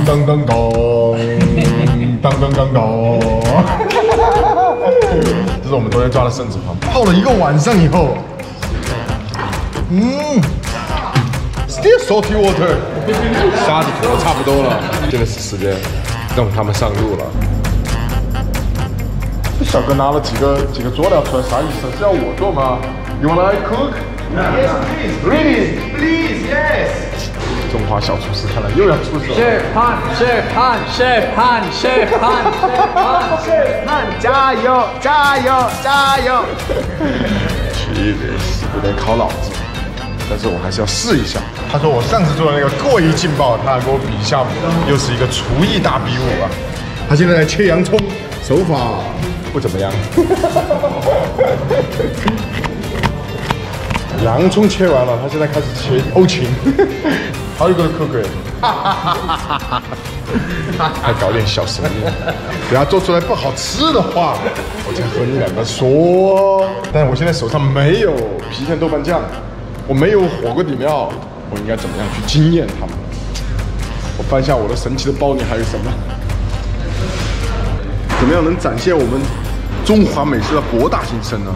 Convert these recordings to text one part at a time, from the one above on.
噔噔噔噔噔噔。这是我们昨天抓的生子螃，泡了1个晚上以后，still salty water， 沙子煮的差不多了，现在是时间让他们上路了。这小哥拿了几个佐料出来，啥意思？是要我做吗 ？You wanna cook? Yes, please. Really? Please, yes. 中华小厨师看来又要出手了。 Chef Han, Chef Han, Chef Han, Chef Han, Chef Han, Chef Han， 加油，加油，加油！有点考脑子，但是我还是要试一下。他说我上次做的那个过于劲爆，他给我比一下，又是一个厨艺大比武啊。他现在在切洋葱，手法不怎么样。洋葱切完了，他现在开始切欧芹。How you gonna cook it？ 还搞点小生意，等下做出来不好吃的话，我再和你两个说。但是我现在手上没有郫县豆瓣酱，我没有火锅底料，我应该怎么样去惊艳他们？我翻一下我的神奇的包里还有什么？怎么样能展现我们中华美食的博大精深呢？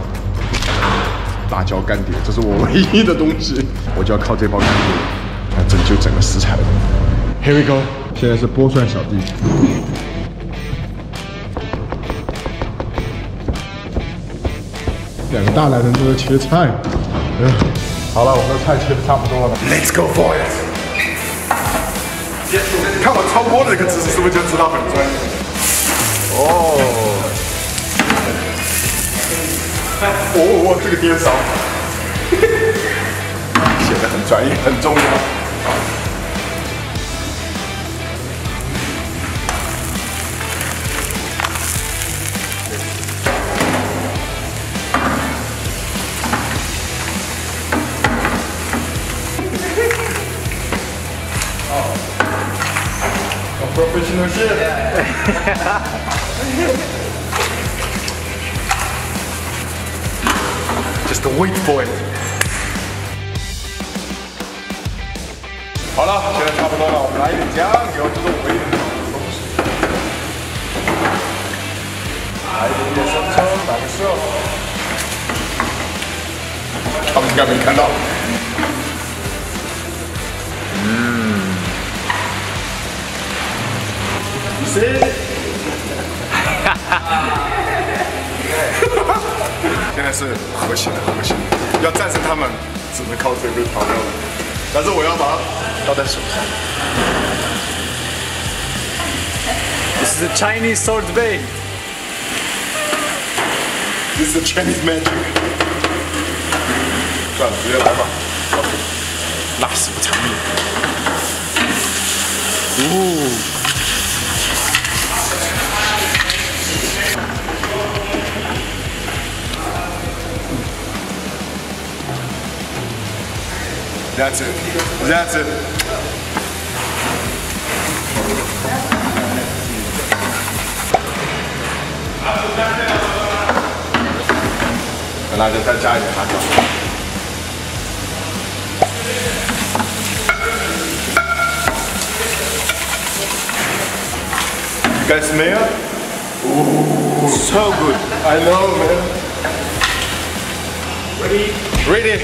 辣椒干碟，这是我唯一的东西，我就要靠这包干碟来拯救整个食材了。Here we go， 现在是剥蒜小弟。两个大男人都在切菜。好了，我们的菜切的差不多了。Let's go for it！ 看我超锅的这个姿势，是不是就知道很专业？哦。哦，这个颠勺，显得很专业，很重要。professional chef。Just wait for it。好了，现在差不多了，我们来一点酱油，这是我唯一的东西。来一点点生抽，来个色。他们应该没看到。现在是和谐的，和谐的。要战胜他们，只能靠这个调料了。但是我要把它倒在手上。This is a Chinese sword bait. This is a Chinese magic. 算了，直接来吧。辣死不偿命。That's it. That's it. 辣椒再加一点辣椒。You guys smell? Ooh, so good. I know, man. Ready? Ready.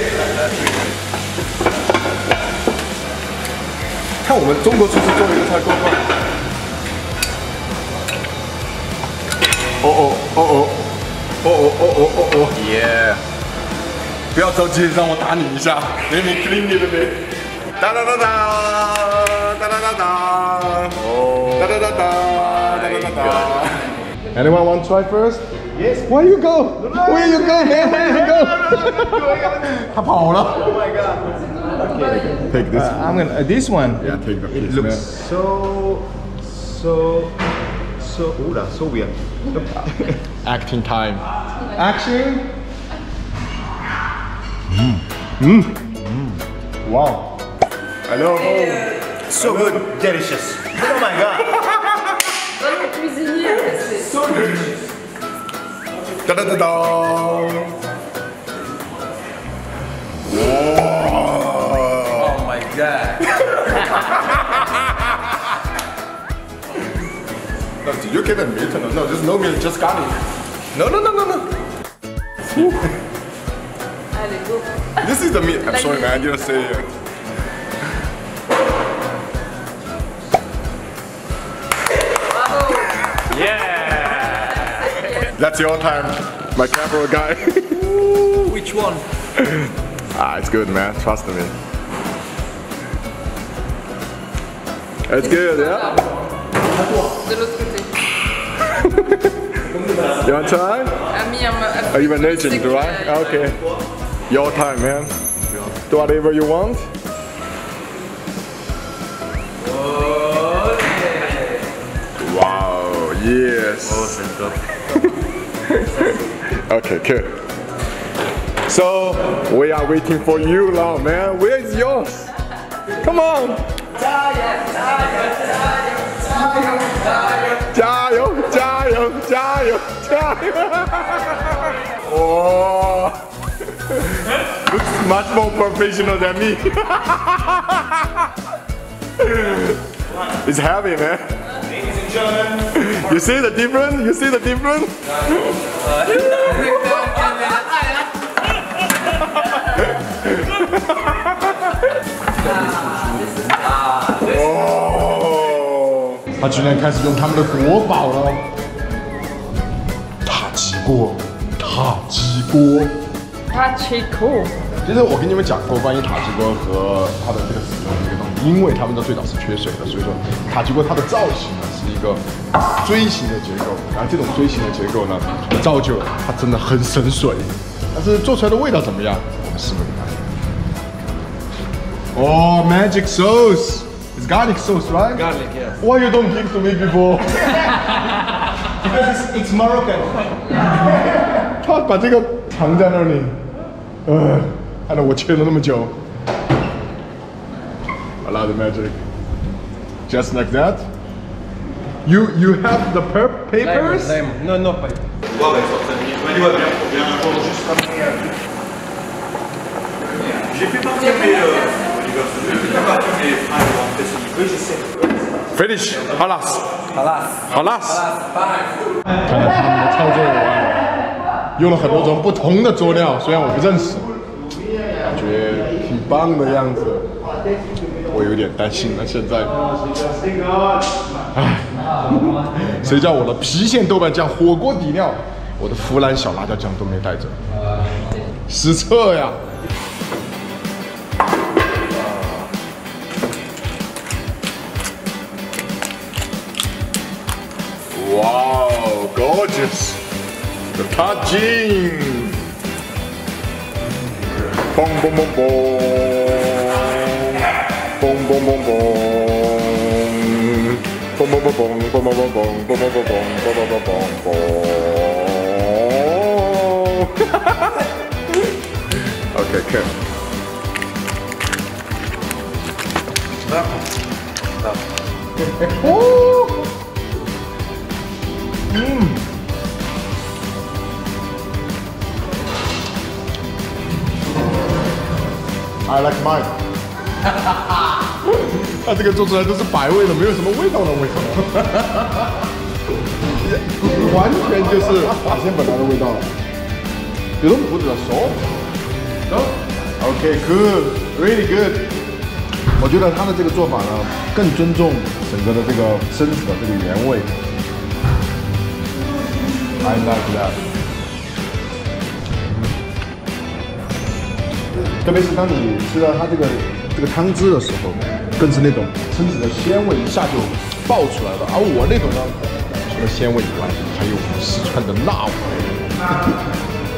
看我们中国厨师做一个菜够快。耶！不要着急，让我打你一下。Let me clean it a bit。哒哒哒哒，哒哒哒哒。哦。哒哒哒哒，哒哒哒哒。Anyone want to try first? Yes. Where you go? Where you go, man? Where you go? 他跑了。Oh my god. Okay. Take this. I'm gonna this one. Yeah, take the piece. It looks so so weird. Acting time. Action. Wow. I know. So good, delicious. Oh my god. So delicious. Da da da da. Oh my god. No, you can admit it. No, just no me, just got it. No. Allez, go. This is the meat. I'm sorry, man. I didn't say it. Bravo. Yeah. That's your time, my camera guy. Which one? It's good, man. Trust me. It's good, yeah? De l'autre côté. You want to try? Are you an agent, right? Okay. Your time, man. Do whatever you want. Wow, yes. Okay, good. So, we are waiting for you now, man. Where is yours? Come on. 加油！ Oh, looks much more professional than me. It's heavy, man. Ladies and gentlemen. You see the difference? You see the difference?哦，他居然开始用他们的国宝了，塔吉锅。塔吉锅。其实我跟你们讲过关于塔吉锅和它的这个使用这个东西，因为他们的最早是缺水的，所以说塔吉锅它的造型呢是一个锥形的结构，然后这种锥形的结构呢，造就了它真的很省水。但是做出来的味道怎么样？我们试问看。Oh, magic sauce! It's garlic sauce, right? Garlic, yes. Why you don't give to me before? Because it's Moroccan. 他把这个藏在那里，看到我切了那么久。I love the magic. Just like that. You have the papers? No, no paper. J'ai fait partir mes Finish. Halas. 好啦， Halas. 拜。看来他们的操作完了，用了很多种不同的佐料，虽然我不认识，感觉挺棒的样子。我有点担心了，现在，唉，谁叫我的郫县豆瓣酱火锅底料，我的湖南小辣椒酱都没带着，失策呀！Wow, gorgeous! The tagine! Boom, boom, boom, boom! Boom, boom, boom, boom! Boom, boom, boom, boom, boom, boom, boom, boom, boom, boom, boom, boom, boom, boom. Okay, good. Oh! I like mine. 它这个做出来都是百味的，没有什么味道的味道，完全就是海鲜本来的味道了。You don't put the salt? No. Okay, good, really good. 我觉得它的这个做法呢，更尊重整个的这个身子的这个原味。I like that. 特别是当你吃到它这个汤汁的时候，更是那种身子的鲜味一下就爆出来了。而我那种呢，除了鲜味以外，还有我们四川的辣味，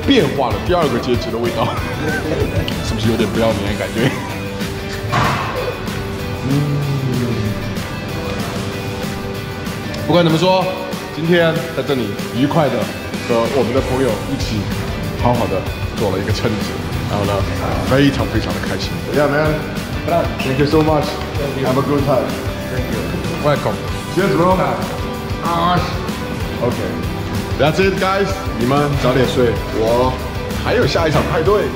变化了第二个阶级的味道，是不是有点不要脸感觉？不管怎么说，今天在这里愉快的和我们的朋友一起，好好的做了一个蛏子。然后呢，非常非常的开心。Yeah, man. Thank you so much. Have a good time. Thank you. Welcome. Cheers, bro. Okay. That's it, guys. 你们早点睡，我还有下一场派对。